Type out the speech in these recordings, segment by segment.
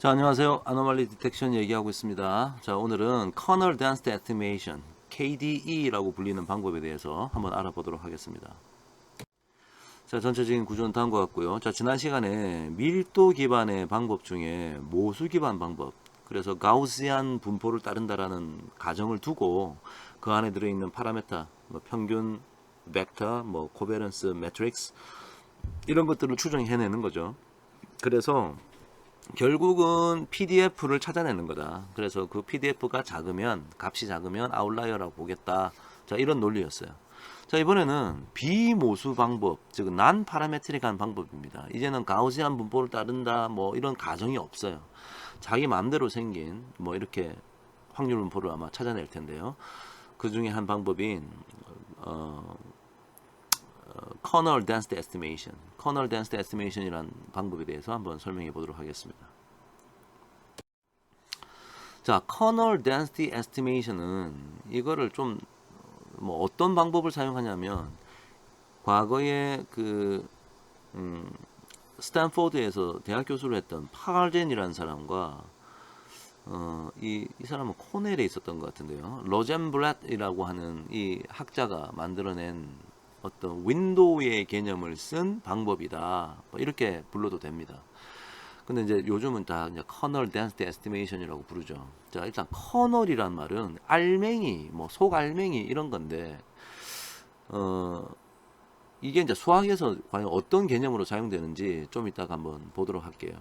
자, 안녕하세요. 아노말리 디텍션 얘기하고 있습니다. 자, 오늘은 Kernel Density Estimation, KDE라고 불리는 방법에 대해서 한번 알아보도록 하겠습니다. 자, 전체적인 구조는 다음과 같고요. 자, 지난 시간에 밀도 기반의 방법 중에 모수 기반 방법, 그래서 가우시안 분포를 따른다라는 가정을 두고 그 안에 들어있는 파라메타, 평균, 벡터, 코베런스, 매트릭스 이런 것들을 추정해내는 거죠. 그래서 결국은 PDF를 찾아내는 거다. 그래서 그 PDF가 작으면, 값이 작으면 아웃라이어라고 보겠다. 자, 이런 논리였어요. 자, 이번에는 비모수 방법, 즉 난 파라메트릭한 방법입니다. 이제는 가우시안 분포를 따른다, 이런 가정이 없어요. 자기 마음대로 생긴 이렇게 확률 분포를 아마 찾아낼 텐데요. 그 중에 한 방법인 Kernel Density Estimation, Kernel Density Estimation이라는 방법에 대해서 한번 설명해 보도록 하겠습니다. 자, Kernel Density Estimation은 이거를 좀 어떤 방법을 사용하냐면 과거에 스탠포드에서 대학 교수를 했던 파갈젠이라는 사람과 이 사람은 코넬에 있었던 것 같은데요. 로젠블렛이라고 하는 이 학자가 만들어낸 어떤 윈도우의 개념을 쓴 방법이다. 이렇게 불러도 됩니다. 근데 이제 요즘은 다 이제 커널 덴시티 에스티메이션이라고 부르죠. 자, 일단 커널이란 말은 알맹이, 속알맹이 이런 건데, 이게 이제 수학에서 과연 어떤 개념으로 사용되는지 좀 이따가 한번 보도록 할게요.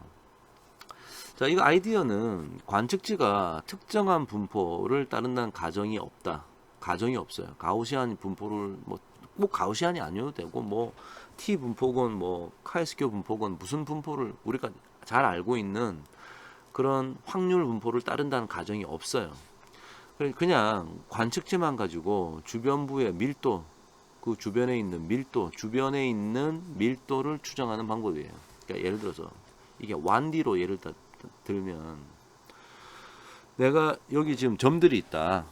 자, 이거 아이디어는 관측지가 특정한 분포를 따른다는 가정이 없다. 가정이 없어요. 가우시안 분포를 꼭 가우시안이 아니어도 되고 T 분포건 카이스큐 분포건 무슨 분포를 우리가 잘 알고 있는 그런 확률 분포를 따른다는 가정이 없어요. 그냥 관측지만 가지고 주변부의 밀도, 그 주변에 있는 밀도, 주변에 있는 밀도를 추정하는 방법이에요. 그러니까 예를 들어서 이게 1D로 예를 들면 내가 여기 지금 점들이 있다.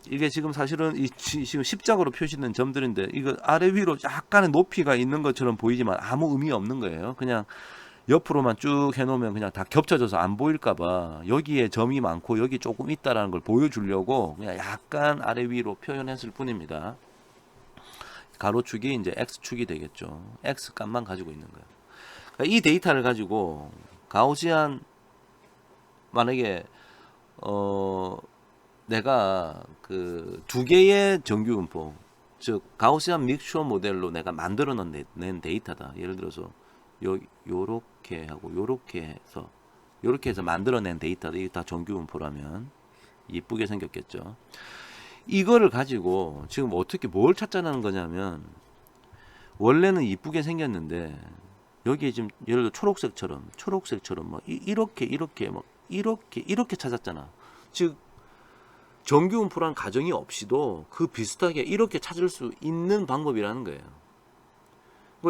이게 지금 사실은 지금 십자가로 표시된 점들인데 이거 아래 위로 약간의 높이가 있는 것처럼 보이지만 아무 의미 없는 거예요. 그냥 옆으로만 쭉 해놓으면 그냥 다 겹쳐져서 안 보일까봐 여기에 점이 많고 여기 조금 있다라는 걸 보여주려고 그냥 약간 아래 위로 표현했을 뿐입니다. 가로축이 이제 x축이 되겠죠. x 값만 가지고 있는 거예요. 그러니까 이 데이터를 가지고 가우시안 만약에 내가 그 두 개의 정규 분포, 즉 가우시안 믹슈어 모델로 내가 만들어 낸 데이터다. 예를 들어서 요렇게 하고 요렇게 해서 만들어낸 데이터다. 이게 다 정규 분포라면 이쁘게 생겼겠죠. 이거를 가지고 지금 어떻게 뭘 찾자는 거냐면 원래는 이쁘게 생겼는데 여기에 지금 예를 들어 초록색처럼 이렇게 찾았잖아. 즉 정규 분포라는 가정이 없이도 그 비슷하게 이렇게 찾을 수 있는 방법이라는 거예요.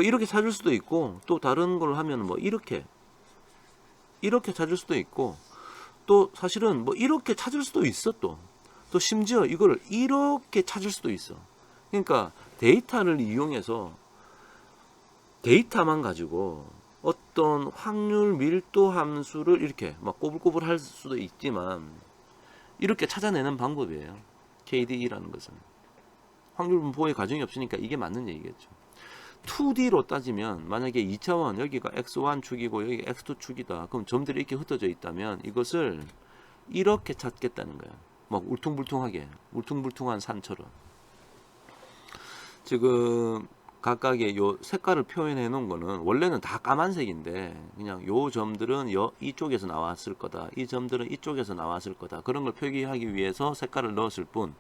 이렇게 찾을 수도 있고 또 다른 걸 하면 이렇게 찾을 수도 있고 또 사실은 이렇게 찾을 수도 있어. 또 심지어 이거를 이렇게 찾을 수도 있어. 그러니까 데이터를 이용해서 데이터만 가지고 어떤 확률 밀도 함수를 이렇게 꼬불꼬불 할 수도 있지만 이렇게 찾아내는 방법이에요. KDE라는 것은 확률 분포의 가정이 없으니까 이게 맞는 얘기겠죠. 2D로 따지면 만약에 2차원 여기가 x1축이고 여기 x2축이다. 그럼 점들이 이렇게 흩어져 있다면 이것을 이렇게 찾겠다는 거야. 울퉁불퉁한 산처럼. 지금 각각의 요 색깔을 표현해 놓은 거는 원래는 다 까만색인데 그냥 요 점들은 이쪽에서 나왔을 거다. 이 점들은 이쪽에서 나왔을 거다. 그런 걸 표기하기 위해서 색깔을 넣었을 뿐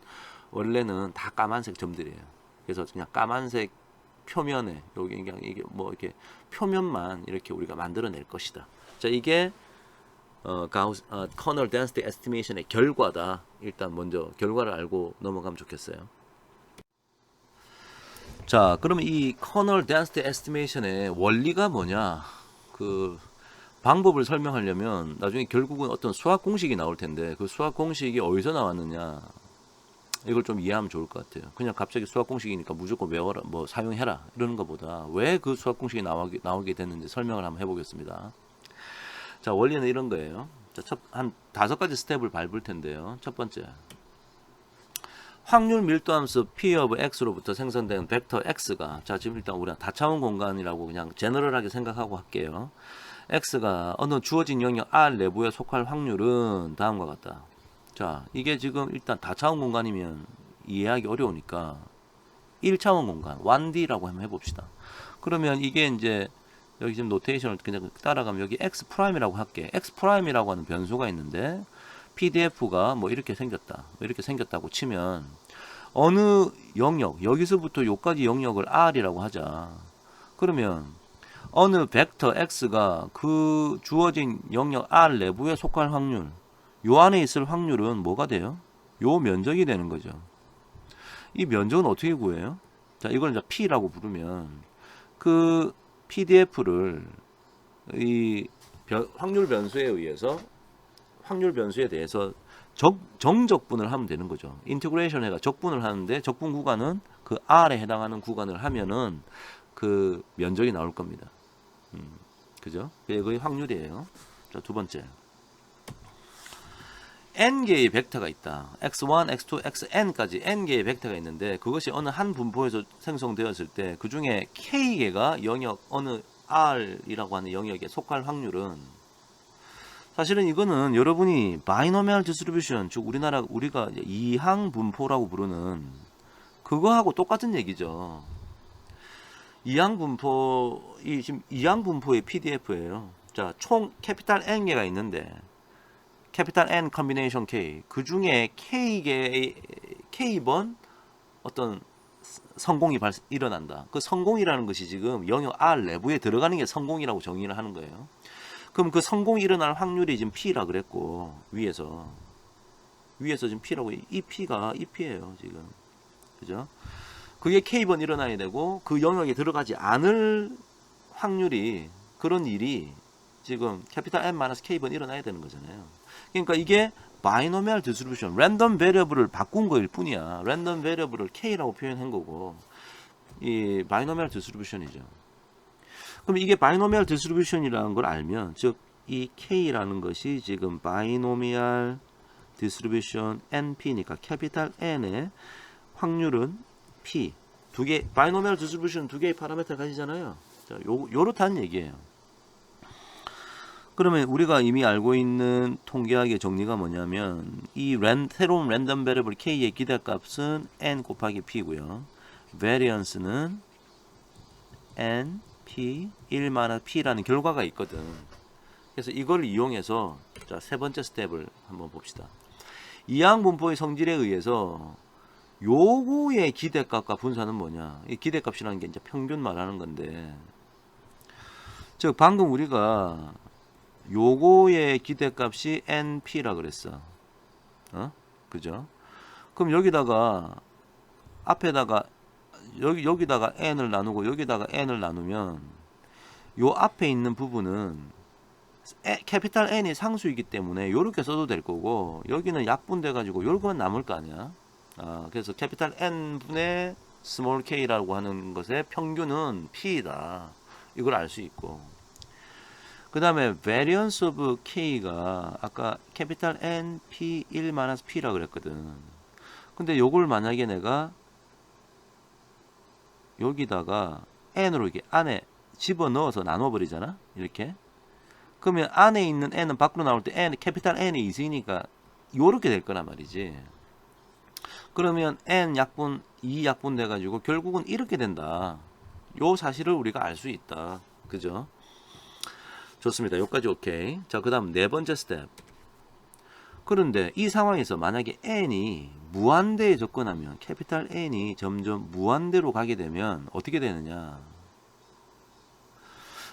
원래는 다 까만색 점들이에요. 그래서 그냥 까만색 표면에 여기 그냥 이게 이렇게 표면만 이렇게 우리가 만들어낼 것이다. 자, 이게 Kernel Density Estimation의 결과다. 일단 먼저 결과를 알고 넘어가면 좋겠어요. 자, 그러면 이 Kernel Density Estimation의 원리가 뭐냐? 그 방법을 설명하려면 나중에 결국은 어떤 수학 공식이 나올 텐데 그 수학 공식이 어디서 나왔느냐? 이걸 좀 이해하면 좋을 것 같아요. 그냥 갑자기 수학 공식이니까 무조건 외워라, 사용해라 이러는 것보다 왜 그 수학 공식이 나오게 됐는지 설명을 한번 해보겠습니다. 자, 원리는 이런 거예요. 자, 한 5가지 스텝을 밟을 텐데요. 첫 번째, 확률 밀도함수 P of X로부터 생성된 벡터 X가, 자 지금 일단 우리가 다차원 공간이라고 그냥 제너럴하게 생각하고 할게요. X가 어느 주어진 영역 R 내부에 속할 확률은 다음과 같다. 자, 이게 지금 일단 다차원 공간이면 이해하기 어려우니까 1차원 공간 1D라고 한번 해봅시다. 그러면 이게 이제 여기 지금 노테이션을 그냥 따라가면 여기 X'이라고 할게. X'이라고 하는 변수가 있는데 PDF가 뭐 이렇게 생겼다. 이렇게 생겼다고 치면 어느 영역, 여기서부터 여기까지 영역을 R이라고 하자. 그러면 어느 벡터 X가 그 주어진 영역 R 내부에 속할 확률, 요 안에 있을 확률은 뭐가 돼요? 요 면적이 되는 거죠. 이 면적은 어떻게 구해요? 자, 이걸 이제 P라고 부르면 그 PDF를 이 확률 변수에 의해서 확률 변수에 대해서 정적분을 하면 되는 거죠. 인테그레이션 해가 적분을 하는데 적분 구간은 그 R에 해당하는 구간을 하면은 그 면적이 나올 겁니다. 그죠? 그게 확률이에요. 자, 두 번째. n개의 벡터가 있다. x1, x2, xn까지 n개의 벡터가 있는데 그것이 어느 한 분포에서 생성되었을 때 그 중에 k개가 영역 어느 r이라고 하는 영역에 속할 확률은, 사실은 이거는 여러분이 바이노미얼 디스트리뷰션, 즉 우리가 이항 분포라고 부르는 그거하고 똑같은 얘기죠. 이항 분포, 지금 이항 분포의 PDF예요. 자, 총 캐피탈 N개가 있는데 캐피탈 N 컨비네이션 K, 그 중에 K번 어떤 성공이 일어난다. 그 성공이라는 것이 지금 영역 R 내부에 들어가는 게 성공이라고 정의를 하는 거예요. 그럼 그 성공이 일어날 확률이 지금 P라 그랬고, 위에서 지금 P라고, 이 P가 이 P예요 지금. 그죠? 그게 K번 일어나야 되고, 그 영역에 들어가지 않을 확률이, 그런 일이 지금 캐피탈 N-K번 일어나야 되는 거잖아요. 그러니까 이게 바이노미얼 디스트리뷰션, 랜덤 베리어블을 바꾼 거일 뿐이야. 랜덤 베리어블을 K라고 표현한 거고, 이 바이노미얼 디스트리뷰션이죠. 그럼 이게 바이노미얼 디스트리뷰션이라는 걸 알면, 즉 이 K라는 것이 지금 바이노미얼 디스트리뷰션 NP니까 캐피탈 N의 확률은 P. 두 개, 바이노미얼 디스트리뷰션 두 개의 파라미터를 가지잖아요. 자, 요렇다는 얘기예요. 그러면 우리가 이미 알고 있는 통계학의 정리가 뭐냐면, 이 새로운 랜덤 베리어블 K의 기대값은 N 곱하기 P고요. variance는 N, P, 1 마이너스 P라는 결과가 있거든. 그래서 이걸 이용해서, 자, 세 번째 스텝을 한번 봅시다. 이항 분포의 성질에 의해서 요거의 기대값과 분사는 뭐냐? 이 기대값이라는 게 이제 평균 말하는 건데, 즉 방금 우리가 요거의 기대값이 NP라 그랬어. 그죠? 그럼 여기다가 앞에다가 여기다가 N을 나누고 여기다가 N을 나누면 요 앞에 있는 부분은 캐피탈 N이 상수이기 때문에 요렇게 써도 될 거고, 여기는 약분돼 가지고 요거는 남을 거 아니야. 그래서 캐피탈 N분의 스몰 k라고 하는 것의 평균은 P이다. 이걸 알 수 있고, 그 다음에 variance of k가 아까 캐피탈 N, P, 1 마이너스 P라 그랬거든. 근데 요걸 만약에 내가 여기다가 N으로 이렇게 안에 집어넣어서 나눠버리잖아, 이렇게. 그러면 안에 있는 N은 밖으로 나올 때 N, 캐피탈 N이 있으니까 요렇게 될 거란 말이지. 그러면 N 약분 2 약분 돼가지고 결국은 이렇게 된다. 요 사실을 우리가 알 수 있다. 그죠? 좋습니다. 여기까지 오케이. 자, 그 다음 네 번째 스텝. 그런데 이 상황에서 만약에 N이 무한대에 접근하면, 캐피탈 N이 점점 무한대로 가게 되면 어떻게 되느냐.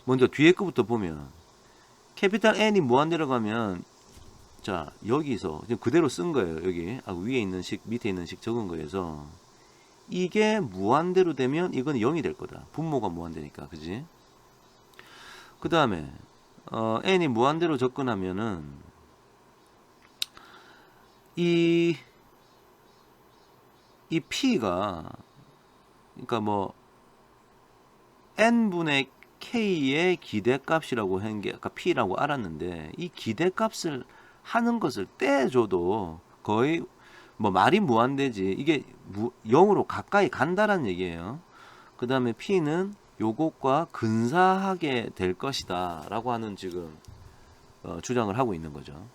먼저 뒤에 거부터 보면, 캐피탈 N이 무한대로 가면, 자, 여기서 지금 그대로 쓴 거예요. 여기 위에 있는 식, 밑에 있는 식 적은 거에서 이게 무한대로 되면 이건 0이 될 거다. 분모가 무한대니까. 그지? 그 다음에 N이 무한대로 접근하면은 이 P가, 그러니까 뭐 N분의 K의 기대값이라고 한 게 아까 P라고 알았는데, 이 기대값을 하는 것을 떼줘도 거의 뭐 말이 무한대지, 이게 0으로 가까이 간다라는 얘기예요. 그 다음에 P는 요것과 근사하게 될 것이다 라고 하는 지금 주장을 하고 있는 거죠.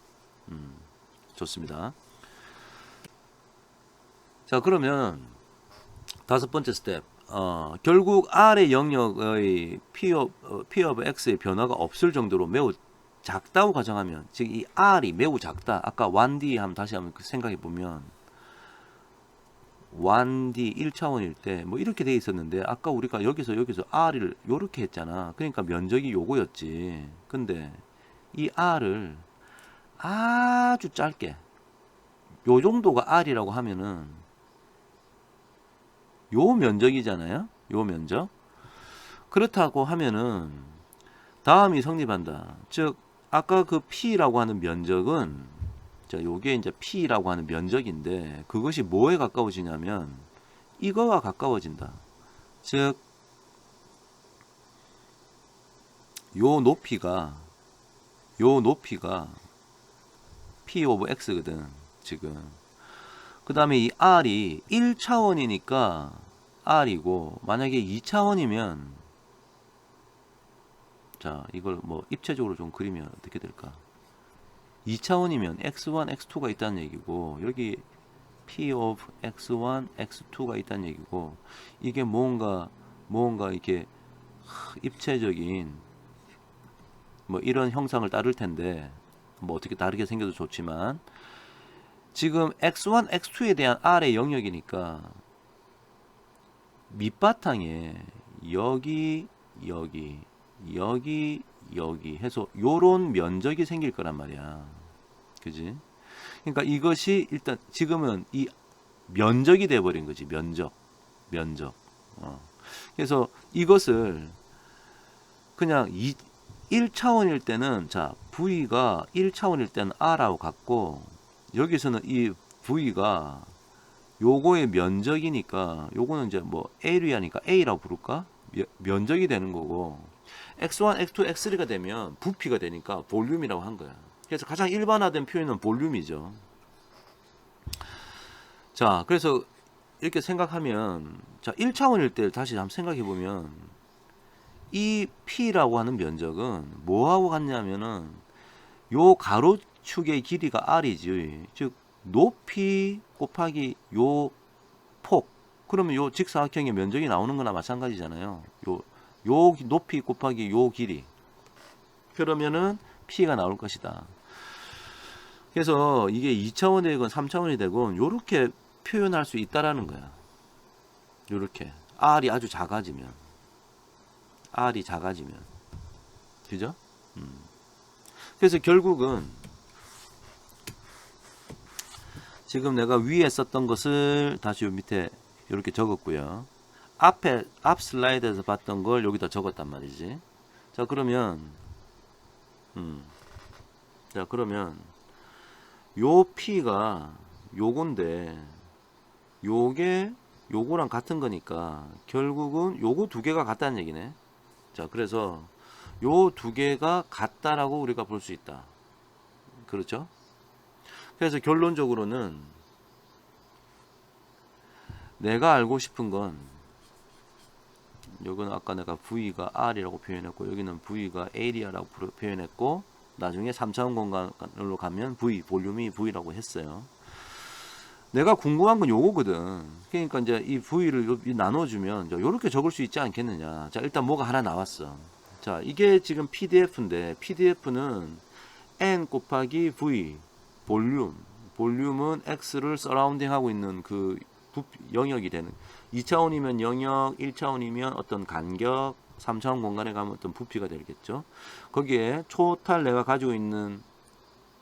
좋습니다. 자, 그러면 다섯 번째 스텝. 결국 R의 영역의 P of X의 변화가 없을 정도로 매우 작다고 가정하면, 즉 이 R이 매우 작다. 아까 1D 한번 다시 한번 생각해 보면 1D 1차원일 때 뭐 이렇게 돼 있었는데, 아까 우리가 여기서 R을 요렇게 했잖아. 그러니까 면적이 요거였지. 근데 이 R을 아주 짧게 요 정도가 R이라고 하면은 요 면적이잖아요. 요 면적. 그렇다고 하면은 다음이 성립한다. 즉 아까 그 P라고 하는 면적은, 자, 요게 이제 P라고 하는 면적인데, 그것이 뭐에 가까워지냐면 이거와 가까워진다. 즉 요 높이가 P 오브 X거든 지금. 그 다음에 이 R이 1차원이니까 R이고, 만약에 2차원이면, 자, 이걸 뭐 입체적으로 좀 그리면 어떻게 될까? 2차원이면 X1, X2가 있다는 얘기고, 여기 P of X1, X2가 있다는 얘기고, 이게 뭔가 이렇게 입체적인 뭐 이런 형상을 따를 텐데, 뭐 어떻게 다르게 생겨도 좋지만, 지금 X1, X2에 대한 R의 영역이니까 밑바탕에 여기 해서 요런 면적이 생길 거란 말이야. 그지? 그러니까 이것이 일단 지금은 이 면적이 돼 버린 거지. 면적. 그래서 이것을 그냥 1차원일 때는, 자, V가 1차원일 때는 R하고 같고, 여기서는 이 V가 요거의 면적이니까, 요거는 이제 뭐 에리아니까 A라고 부를까? 면적이 되는 거고, X1, X2, X3가 되면 부피가 되니까 볼륨이라고 한 거야. 그래서 가장 일반화된 표현은 볼륨이죠. 자, 그래서 이렇게 생각하면, 자, 1차원일 때 다시 한번 생각해 보면, 이 P라고 하는 면적은 뭐하고 같냐면은 요 가로축의 길이가 R이지. 즉 높이 곱하기 요 폭. 그러면 요 직사각형의 면적이 나오는 거나 마찬가지잖아요. 요 높이 곱하기 요 길이. 그러면은 P가 나올 것이다. 그래서 이게 2차원이 되건 3차원이 되건 요렇게 표현할 수 있다라는 거야. 요렇게. R이 아주 작아지면. 그죠? 그래서 결국은 지금 내가 위에 썼던 것을 다시 요 밑에 이렇게 적었고요. 앞 슬라이드에서 봤던 걸 여기다 적었단 말이지. 자, 그러면 요 P가 요건데, 요게 요거랑 같은 거니까 결국은 요거 두 개가 같다는 얘기네. 자, 그래서 요 두 개가 같다라고 우리가 볼 수 있다. 그렇죠? 그래서 결론적으로는 내가 알고 싶은 건, 여기는 아까 내가 V가 R이라고 표현했고, 여기는 V가 A리아라고 표현했고, 나중에 3차원 공간으로 가면 볼륨이 V라고 했어요. 내가 궁금한 건 요거거든. 그러니까 이제 이 V를 나눠주면 이렇게 적을 수 있지 않겠느냐. 자, 일단 뭐가 하나 나왔어. 자, 이게 지금 PDF인데, PDF는 N 곱하기 V, 볼륨은 X를 서라운딩 하고 있는 그 영역이 되는, 2차원이면 영역, 1차원이면 어떤 간격, 3차원 공간에 가면 어떤 부피가 되겠죠. 거기에 토탈 내가 가지고 있는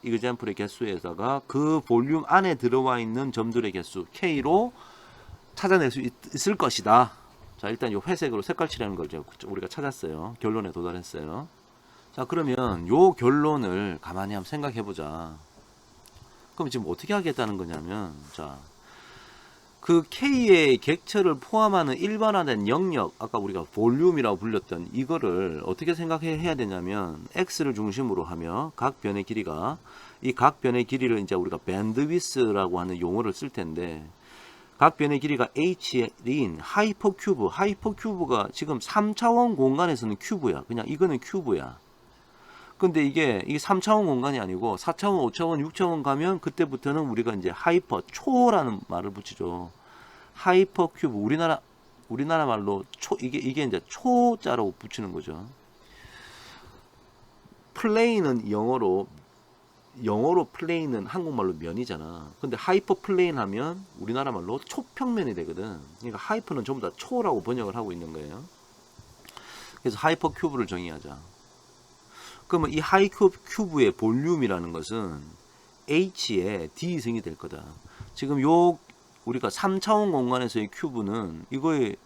이그젬플의 개수에다가 그 볼륨 안에 들어와 있는 점들의 개수 K로 찾아낼 수 있을 것이다. 자, 일단 이 회색으로 색깔 칠하는 걸 우리가 찾았어요. 결론에 도달했어요. 자, 그러면 요 결론을 가만히 한번 생각해 보자. 그럼 지금 어떻게 하겠다는 거냐면, 자, 그 K의 객체를 포함하는 일반화된 영역, 아까 우리가 볼륨이라고 불렸던 이거를 어떻게 생각해야 되냐면 X를 중심으로 하며 각 변의 길이가, 이 각 변의 길이를 이제 우리가 밴드위스라고 하는 용어를 쓸 텐데, 각 변의 길이가 H인 하이퍼큐브, 하이퍼큐브가 지금 3차원 공간에서는 큐브야. 그냥 이거는 큐브야. 근데 이게 3차원 공간이 아니고 4차원, 5차원, 6차원 가면 그때부터는 우리가 이제 하이퍼, 초라는 말을 붙이죠. 하이퍼 큐브, 우리나라 말로 이게 이제 초자라고 붙이는 거죠. 플레인은 영어로 플레인은 한국말로 면이잖아. 근데 하이퍼 플레인 하면 우리나라 말로 초평면이 되거든. 그러니까 하이퍼는 전부 다 초라고 번역을 하고 있는 거예요. 그래서 하이퍼 큐브를 정의하자. 그러면 이 하이큐브의 볼륨이라는 것은 H의 D승이 될 거다. 지금 우리가 3차원 공간에서의 큐브는 이거의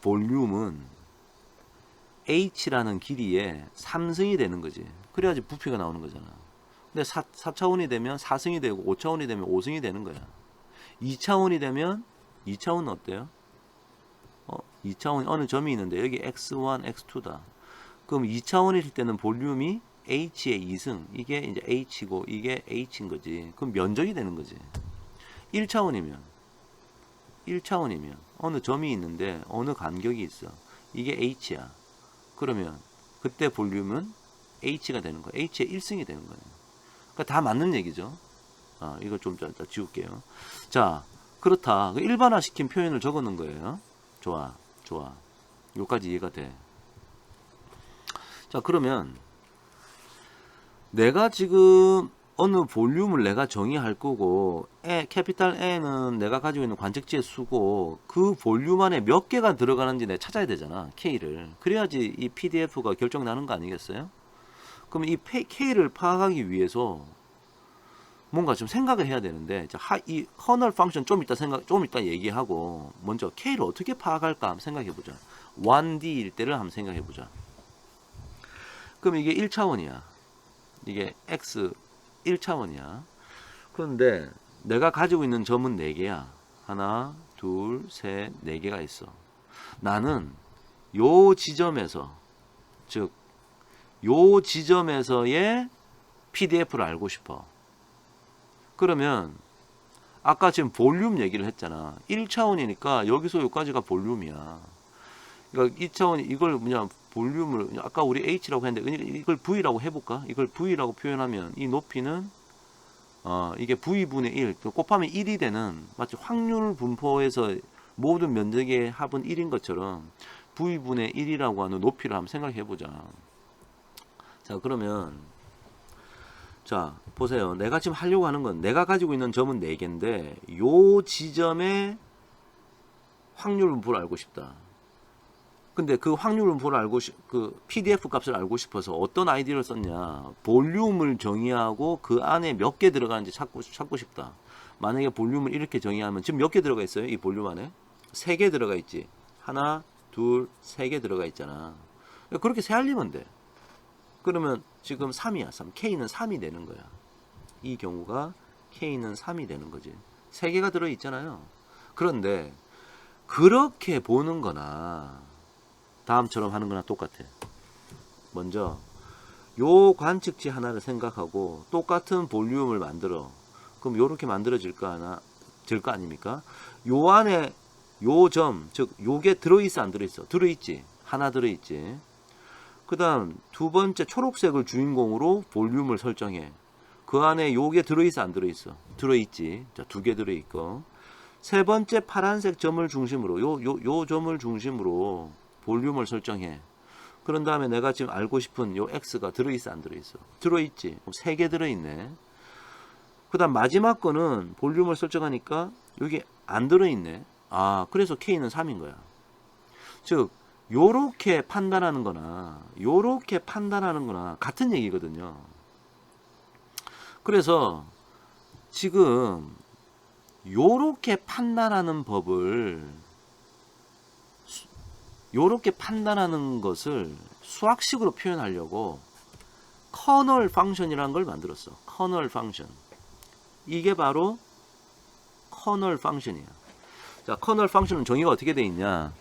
볼륨은 H라는 길이의 3승이 되는 거지. 그래야지 부피가 나오는 거잖아. 근데 4차원이 되면 4승이 되고 5차원이 되면 5승이 되는 거야. 2차원이 되면 2차원은 어때요? 2차원이 어느 점이 있는데 여기 x1, x2다. 그럼 2차원일 때는 볼륨이 H의 2승, 이게 이제 H고 이게 H인 거지. 그럼 면적이 되는 거지. 1차원이면 어느 점이 있는데 어느 간격이 있어. 이게 H야. 그러면 그때 볼륨은 H가 되는 거야. H의 1승이 되는 거예요. 그러니까 다 맞는 얘기죠. 이거 좀 지울게요. 자, 그렇다. 일반화시킨 표현을 적어 놓은 거예요. 좋아. 여기까지 이해가 돼. 자, 그러면 내가 지금 어느 볼륨을 내가 정의할 거고, 캐피탈 N은 내가 가지고 있는 관측지의 수고, 그 볼륨 안에 몇 개가 들어가는지 내가 찾아야 되잖아. K를. 그래야지 이 PDF가 결정나는 거 아니겠어요? 그럼 이 K를 파악하기 위해서 뭔가 좀 생각을 해야 되는데, 이 커널 펑션 좀 이따 얘기하고, 먼저 K를 어떻게 파악할까 한번 생각해 보자. 1D일 때를 한번 생각해 보자. 그럼 이게 1차원이야. 이게 X 1차원이야. 그런데 내가 가지고 있는 점은 4개야. 하나, 둘, 셋, 4개가 있어. 나는 요 지점에서, 즉 요 지점에서의 PDF를 알고 싶어. 그러면 아까 지금 볼륨 얘기를 했잖아. 1차원이니까 여기서 여기까지가 볼륨이야. 그러니까 2차원 이걸 볼륨을 아까 우리 H라고 했는데 이걸 V라고 해볼까? 이걸 V라고 표현하면 이 높이는 이게 V분의 1 곱하면 1이 되는, 마치 확률 분포에서 모든 면적의 합은 1인 것처럼 V분의 1이라고 하는 높이를 한번 생각해 보자. 자, 그러면 자, 보세요. 내가 지금 하려고 하는 건, 내가 가지고 있는 점은 4개인데 요 지점의 확률 분포를 알고 싶다. 근데 그 확률 분포를 그 PDF 값을 알고 싶어서 어떤 아이디어를 썼냐. 볼륨을 정의하고 그 안에 몇 개 들어가는지 찾고 싶다. 만약에 볼륨을 이렇게 정의하면 지금 몇 개 들어가 있어요? 이 볼륨 안에? 3개 들어가 있지. 하나, 둘, 3개 들어가 있잖아. 그렇게 세알리면 돼. 그러면 지금 3이야. 3. K는 3이 되는 거야. 이 경우가 K는 3이 되는 거지. 3개가 들어 있잖아요. 그런데 그렇게 보는 거나 다음처럼 하는 거나 똑같아. 먼저 요 관측지 하나를 생각하고 똑같은 볼륨을 만들어. 그럼 요렇게 만들어질 거 아닙니까? 요 안에 요 점, 즉 요게 들어있어 안 들어있어? 들어있지. 하나 들어있지. 그 다음 두 번째 초록색을 주인공으로 볼륨을 설정해. 그 안에 요게 들어있어 안 들어있어? 들어있지. 자, 2개 들어있고. 세 번째 파란색 점을 중심으로 요 점을 중심으로 볼륨을 설정해. 그런 다음에 내가 지금 알고 싶은 요 X가 들어있어 안 들어있어? 들어있지. 그럼 3개 들어있네. 그 다음 마지막 거는 볼륨을 설정하니까 여기 안 들어있네. 그래서 K는 3인 거야. 즉 요렇게 판단하는 거나 요렇게 판단하는 거나 같은 얘기거든요. 그래서 지금 요렇게 판단하는 요렇게 판단하는 것을 수학식으로 표현하려고 커널 펑션이라는 걸 만들었어. 커널 펑션. 이게 바로 커널 펑션이야. 자, 커널 펑션은 정의가 어떻게 돼 있냐?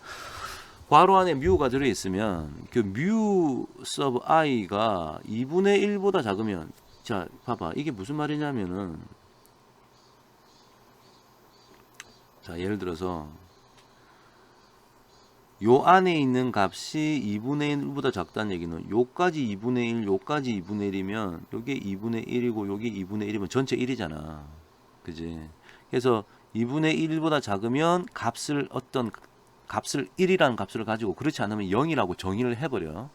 괄호 안에 뮤가 들어있으면 그 뮤 서브 i가 2분의 1보다 작으면, 자 봐봐, 이게 무슨 말이냐면은, 자 예를 들어서 요 안에 있는 값이 2분의 1보다 작다는 얘기는 요까지 2분의 1, 요까지 2분의 1이면 요게 2분의 1이고 요게 2분의 1이면 전체 1이잖아. 그지? 그래서 2분의 1보다 작으면 값을, 어떤 값을 1이라는 값을 가지고, 그렇지 않으면 0이라고 정의를 해버려.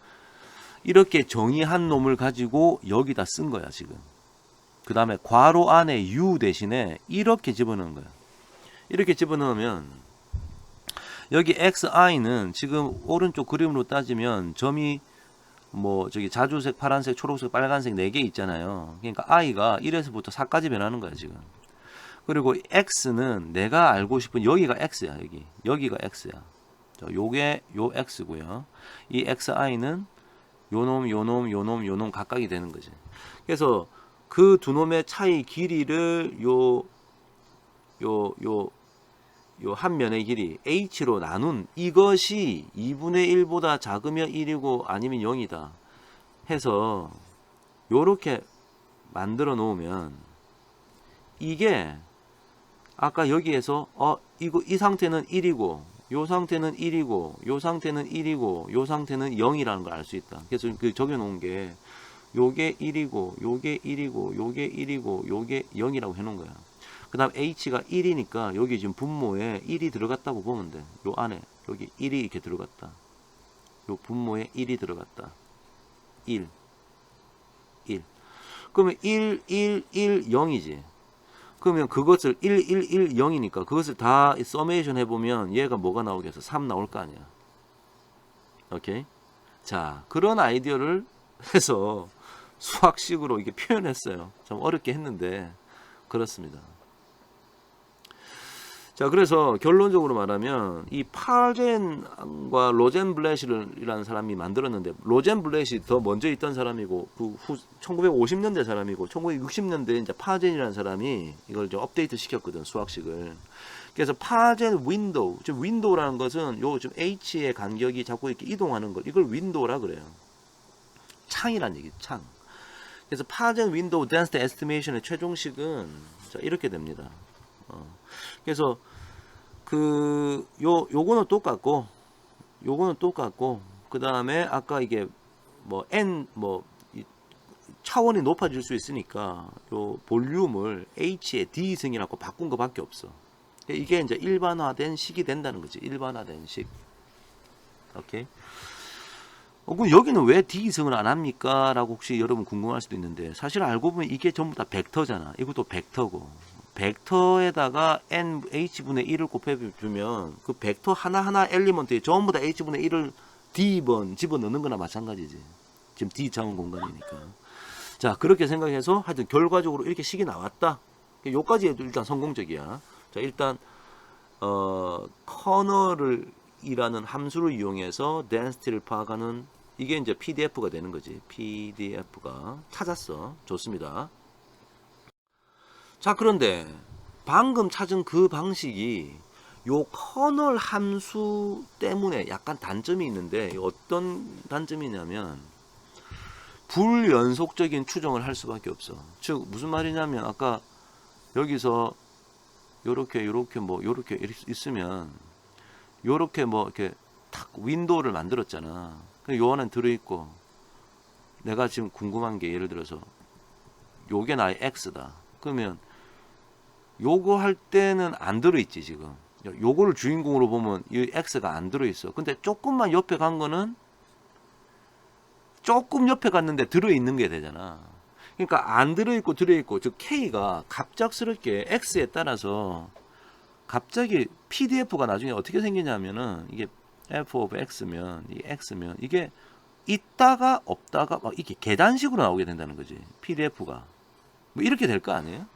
이렇게 정의한 놈을 가지고 여기다 쓴 거야 지금. 그 다음에 괄호 안에 u 대신에 이렇게 집어넣은 거야. 이렇게 집어넣으면 여기 xi는 지금 오른쪽 그림으로 따지면 점이 뭐 저기 자주색, 파란색, 초록색, 빨간색 4개 있잖아요. 그러니까 i가 1에서부터 4까지 변하는 거야 지금. 그리고 x는 내가 알고 싶은, 여기가 x야. 여기가 x야. 자, 요게 요 x고요. 이 xi는 요놈 각각이 되는 거지. 그래서 그 두 놈의 차이 길이를 요 한 면의 길이 h로 나눈 이것이 2분의 1보다 작으면 1이고 아니면 0이다 해서 요렇게 만들어 놓으면, 이게 아까 여기에서 이거 이 상태는 1이고 요 상태는 1이고 요 상태는 1이고 요 상태는 0이라는 걸 알 수 있다. 그래서 그 적여 놓은 게 요게 1이고 요게 1이고 요게 1이고 요게 0이라고 해 놓은 거야. 그 다음 h가 1이니까 여기 지금 분모에 1이 들어갔다고 보면 돼. 요 안에 여기 1이 이렇게 들어갔다. 요 분모에 1이 들어갔다. 1 그러면 1 0이지. 그러면 그것을 1 0이니까 그것을 다 서메이션 해보면 얘가 뭐가 나오겠어? 3 나올 거 아니야. 오케이? 자, 그런 아이디어를 해서 수학식으로 이게 표현했어요. 좀 어렵게 했는데 그렇습니다. 자, 그래서 결론적으로 말하면 이 파젠과 로젠블렛이라는 사람이 만들었는데, 로젠블렛이 더 먼저 있던 사람이고 그 후 1950년대 사람이고 1960년대에 이제 파젠이라는 사람이 이걸 이제 업데이트 시켰거든, 수학식을. 그래서 파젠 윈도우, 지금 윈도우라는 것은 요 좀 h의 간격이 자꾸 이렇게 이동하는 걸, 이걸 윈도우라 그래요. 창이란 얘기, 창. 그래서 파젠 윈도우 덴시티 에스티메이션의 최종식은 자, 이렇게 됩니다. 그래서 요거는 똑같고 그 다음에 아까 이게 뭐 차원이 높아질 수 있으니까 요 볼륨을 h의 d승이라고 바꾼 것밖에 없어. 이게 이제 일반화된 식이 된다는 거지. 일반화된 식. 오케이. 그럼 여기는 왜 d승을 안 합니까? 라고 혹시 여러분 궁금할 수도 있는데, 사실 알고 보면 이게 전부 다 벡터잖아. 이것도 벡터고, 벡터에다가 h분의 1을 곱해주면 그 벡터 하나하나 엘리먼트에 전부 다 h분의 1을 d번 집어넣는 거나 마찬가지지. 지금 d 차원 공간이니까. 자, 그렇게 생각해서 하여튼 결과적으로 이렇게 식이 나왔다. 요까지 해도 일단 성공적이야. 자, 일단 커널을 이라는 함수를 이용해서 density를 파악하는, 이게 이제 PDF가 되는 거지. PDF가 찾았어. 좋습니다. 자, 그런데 방금 찾은 그 방식이 요 커널 함수 때문에 약간 단점이 있는데, 어떤 단점이냐면 불연속적인 추정을 할 수밖에 없어. 즉 무슨 말이냐면, 아까 여기서 요렇게 있으면 요렇게 뭐 이렇게 탁 윈도우를 만들었잖아. 요 안에 들어있고, 내가 지금 궁금한 게 예를 들어서 요게 나의 X다. 그러면 요거 할 때는 안 들어있지 지금. 요거를 주인공으로 보면 이 X가 안 들어있어. 근데 조금만 옆에 간 거는, 조금 옆에 갔는데 들어있는 게 되잖아. 그러니까 안 들어있고 들어있고, 즉 K가 갑작스럽게 X에 따라서 갑자기 PDF가 나중에 어떻게 생기냐면은, 이게 f of x면, 이 x면 이게 있다가 없다가 막 이렇게 계단식으로 나오게 된다는 거지. PDF가 뭐 이렇게 될 거 아니에요?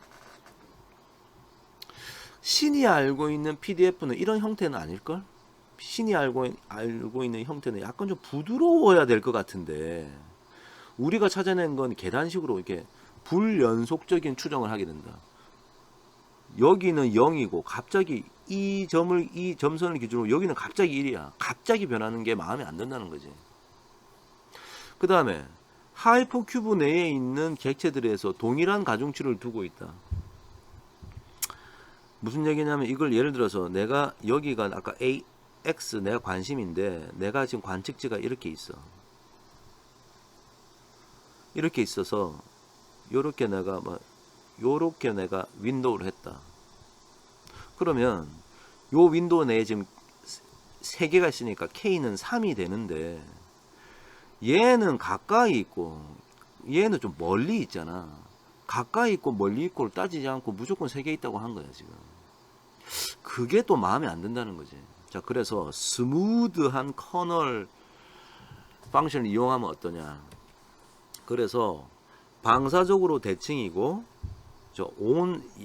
신이 알고 있는 PDF는 이런 형태는 아닐걸? 신이 알고 있는 형태는 약간 좀 부드러워야 될 것 같은데, 우리가 찾아낸 건 계단식으로 이렇게 불연속적인 추정을 하게 된다. 여기는 0이고 갑자기 이 점선을 기준으로 여기는 갑자기 1이야. 갑자기 변하는 게 마음에 안 든다는 거지. 그 다음에 하이퍼큐브 내에 있는 객체들에서 동일한 가중치를 두고 있다. 무슨 얘기냐면 이걸 예를 들어서 내가 여기가 아까 AX 내가 관심인데 내가 지금 관측지가 이렇게 있어. 이렇게 있어서 요렇게 내가 요렇게 내가 윈도우를 했다. 그러면 요 윈도우 내에 지금 3개가 있으니까 K는 3이 되는데 얘는 가까이 있고 얘는 좀 멀리 있잖아. 가까이 있고 멀리 있고를 따지지 않고 무조건 3개 있다고 한 거야 지금. 그게 또 마음에 안 든다는 거지. 자, 그래서 스무드한 커널 펑션을 이용하면 어떠냐. 그래서 방사적으로 대칭이고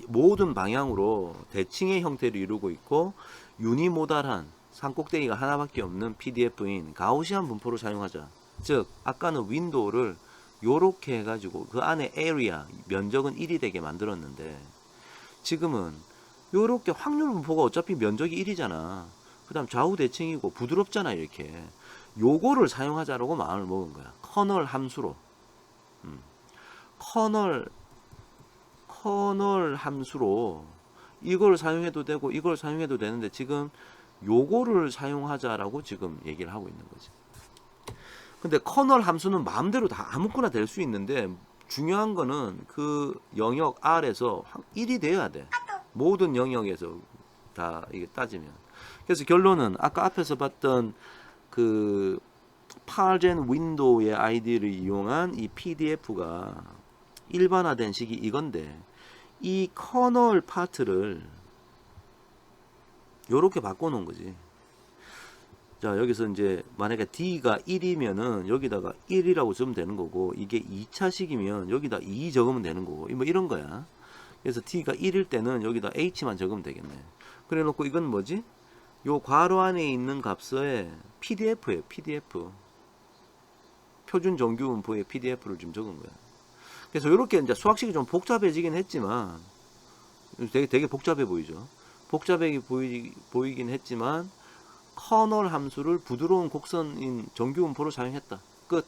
모든 방향으로 대칭의 형태를 이루고 있고 유니모달한 산꼭대기가 하나밖에 없는 PDF인 가우시안 분포를 사용하자. 즉 아까는 윈도우를 요렇게 해가지고 그 안에 에리아 면적은 1이 되게 만들었는데 지금은 요렇게 확률 분포가 어차피 면적이 1이잖아. 그 다음 좌우 대칭이고 부드럽잖아. 이렇게 요거를 사용하자라고 마음을 먹은 거야. 커널 함수로. 커널 함수로 이걸 사용해도 되고 이걸 사용해도 되는데 지금 요거를 사용하자라고 지금 얘기를 하고 있는 거지. 근데 커널 함수는 마음대로 다 아무거나 될 수 있는데 중요한 거는 그 영역 R에서 1이 돼야 돼. 모든 영역에서 다 이게 따지면. 그래서 결론은 아까 앞에서 봤던 그 파젠 윈도우의 아이디를 이용한 이 PDF가 일반화된 식이 이건데 이 커널 파트를 요렇게 바꿔 놓은 거지. 자, 여기서 이제 만약에 D가 1이면은 여기다가 1이라고 쓰면 되는 거고 이게 2차식이면 여기다 2 적으면 되는 거고 뭐 이런 거야. 그래서 D가 1일 때는 여기다 H만 적으면 되겠네. 그래 놓고 이건 뭐지? 요 괄호 안에 있는 값의 PDF예요. PDF. 표준 정규 분포의 PDF를 좀 적은 거야. 그래서 이렇게 이제 수학식이 좀 복잡해지긴 했지만 되게 복잡해 보이죠. 복잡하게 보이긴 했지만 커널 함수를 부드러운 곡선인 정규 분포로 사용했다. 끝.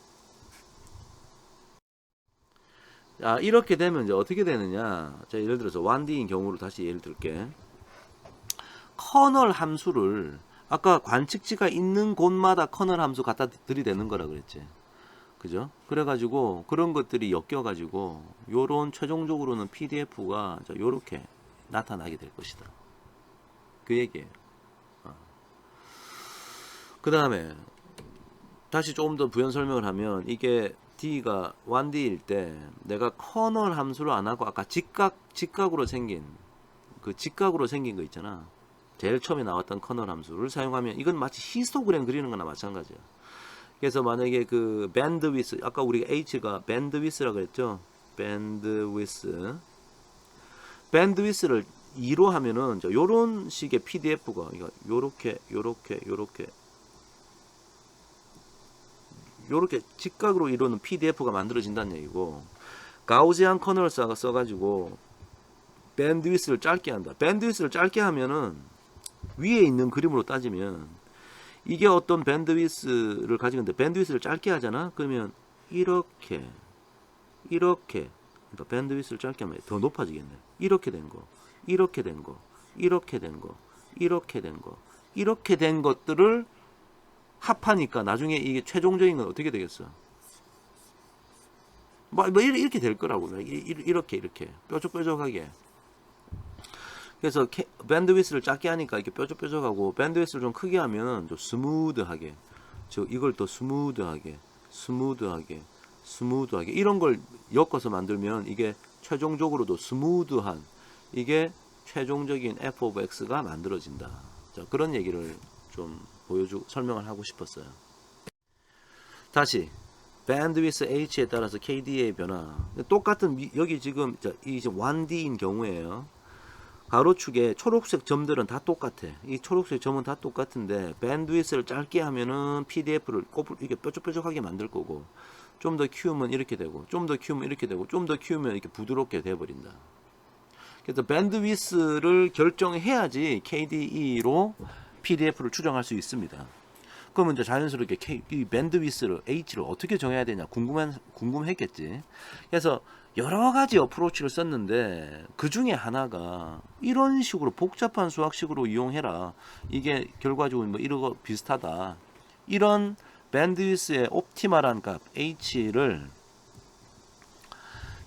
자, 이렇게 되면 이제 어떻게 되느냐. 자, 예를 들어서 1D인 경우로 다시 예를 들게. 커널 함수를 아까 관측지가 있는 곳마다 커널 함수 갖다 들이대는 거라 그랬지. 그죠? 그래가지고 그런 것들이 엮여가지고 요런 최종적으로는 PDF가 요렇게 나타나게 될 것이다. 그 얘기예요. 그 다음에 다시 조금 더 부연 설명을 하면 이게 D가 1D일 때 내가 커널 함수를 안 하고 아까 직각으로 생긴 거 있잖아. 제일 처음에 나왔던 커널 함수를 사용하면 이건 마치 히스토그램 그리는 거나 마찬가지야. 그래서 만약에 그 밴드위스 아까 우리가 H가 밴드위스라고 그랬죠. 밴드위스를 2로 하면은 요런 식의 PDF가 요렇게 직각으로 이루는 PDF가 만들어진다는 얘기고 가우지안 커널을 써가지고 밴드위스를 짧게 한다. 밴드위스를 짧게 하면은 위에 있는 그림으로 따지면 이게 어떤 밴드위스를 가지고 있는데 밴드위스를 짧게 하잖아. 그러면 이렇게 그러니까 밴드위스를 짧게 하면 더 높아지겠네. 이렇게 된 거, 이렇게 된 거, 이렇게 된 거, 이렇게 된 거, 이렇게 된 것들을 합하니까 나중에 이게 최종적인 건 어떻게 되겠어? 뭐 이렇게 될 거라고. 이렇게 뾰족뾰족하게. 그래서 밴드위스를 작게 하니까 이렇게 뾰족뾰족하고 밴드위스를 좀 크게 하면 좀 스무드하게. 즉 이걸 더 스무드하게 이런 걸 엮어서 만들면 이게 최종적으로도 스무드한 이게 최종적인 f of x가 만들어진다. 자, 그런 얘기를 좀 설명을 하고 싶었어요. 다시 밴드위스 h에 따라서 kd의 변화. 똑같은 여기 지금 이 1D인 경우에요. 가로축에 초록색 점들은 다 똑같아. 이 초록색 점은 다 똑같은데 밴드위스를 짧게 하면은 PDF를 이렇게 뾰족뾰족하게 만들 거고 좀 더 키우면 이렇게 되고 좀 더 키우면 이렇게 되고 좀 더 키우면 이렇게 부드럽게 돼 버린다. 그래서 밴드위스를 결정해야지 KDE로 PDF를 추정할 수 있습니다. 그러면 이제 자연스럽게 이 밴드위스를 H를 어떻게 정해야 되냐 궁금했겠지. 그래서 여러 가지 어프로치를 썼는데 그 중에 하나가 이런 식으로 복잡한 수학식으로 이용해라. 이게 결과적으로 뭐 이러고 비슷하다. 이런 밴드위스의 옵티멀한 값 H를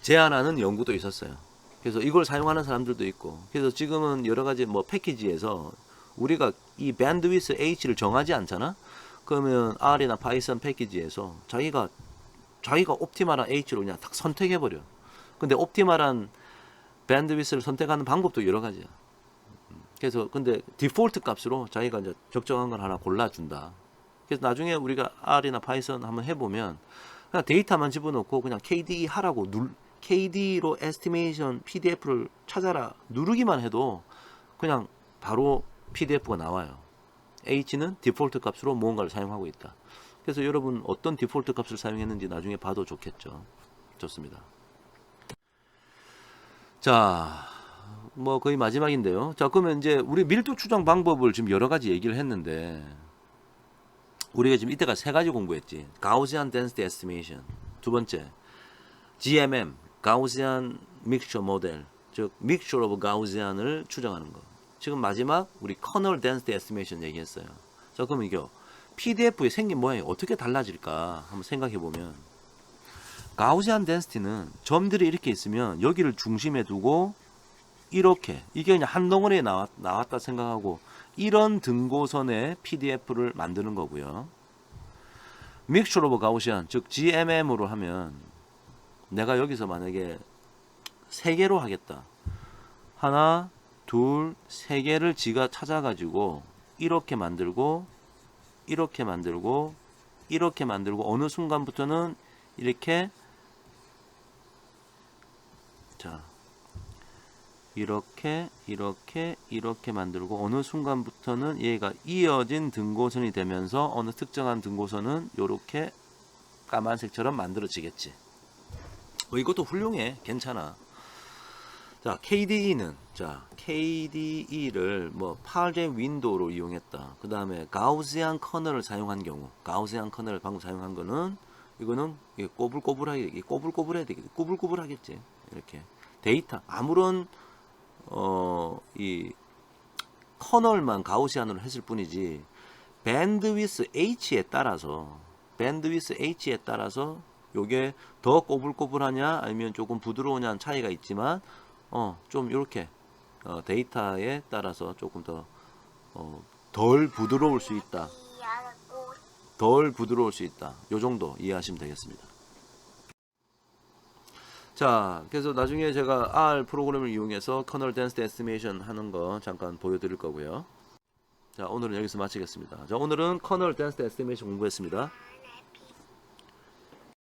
제안하는 연구도 있었어요. 그래서 이걸 사용하는 사람들도 있고. 그래서 지금은 여러 가지 뭐 패키지에서 우리가 이 밴드위스 H를 정하지 않잖아. 그러면 R이나 파이썬 패키지에서 자기가 옵티멀한 H로 그냥 딱 선택해 버려. 근데 옵티멀한 밴드위스를 선택하는 방법도 여러 가지야. 그래서 근데 디폴트 값으로 자기가 이제 적정한 걸 하나 골라준다. 그래서 나중에 우리가 R이나 파이썬 한번 해보면 그냥 데이터만 집어넣고 그냥 KDE 하라고 KDE로 에스티메이션 PDF를 찾아라 누르기만 해도 그냥 바로 PDF가 나와요. H는 디폴트 값으로 무언가를 사용하고 있다. 그래서 여러분 어떤 디폴트 값을 사용했는지 나중에 봐도 좋겠죠. 좋습니다. 자, 뭐 거의 마지막인데요. 자, 그러면 이제 우리 밀도 추정 방법을 지금 여러 가지 얘기를 했는데 우리가 지금 이때가 세 가지 공부했지. Gaussian Density Estimation. 두 번째, GMM, Gaussian Mixture Model. 즉, Mixture of Gaussian을 추정하는 거. 지금 마지막 우리 Kernel Density Estimation 얘기했어요. 자, 그럼 이게 PDF에 생긴 모양이 어떻게 달라질까 한번 생각해 보면 Gaussian Density는 점들이 이렇게 있으면 여기를 중심에 두고 이렇게 이게 그냥 한 덩어리에 나왔다 생각하고 이런 등고선의 PDF를 만드는 거고요. Mixture of Gaussian, 즉 GMM으로 하면 내가 여기서 만약에 3개로 하겠다. 하나, 둘, 3개를 지가 찾아가지고 이렇게 만들고 이렇게 만들고 이렇게 만들고 어느 순간부터는 이렇게 자 이렇게 만들고 어느 순간부터는 얘가 이어진 등고선이 되면서 어느 특정한 등고선은 이렇게 까만색처럼 만들어지겠지. 이것도 훌륭해. 괜찮아. 자, KDE를 뭐 파르젠 윈도우로 이용했다. 그 다음에 가우시안 커널을 사용한 경우, 가우시안 커널을 방금 사용한 거는 이거는 꼬불꼬불하겠지. 이렇게 데이터 아무런 이 커널만 가우시안으로 했을 뿐이지 밴드위스 H에 따라서 요게 더 꼬불꼬불하냐 아니면 조금 부드러우냐는 차이가 있지만 좀 이렇게 데이터에 따라서 조금 더 덜 부드러울 수 있다. 요 정도 이해하시면 되겠습니다. 자, 그래서 나중에 제가 R 프로그램을 이용해서 Kernel Density Estimation 하는 거 잠깐 보여드릴 거고요. 자, 오늘은 여기서 마치겠습니다. 자, 오늘은 Kernel Density Estimation 공부했습니다.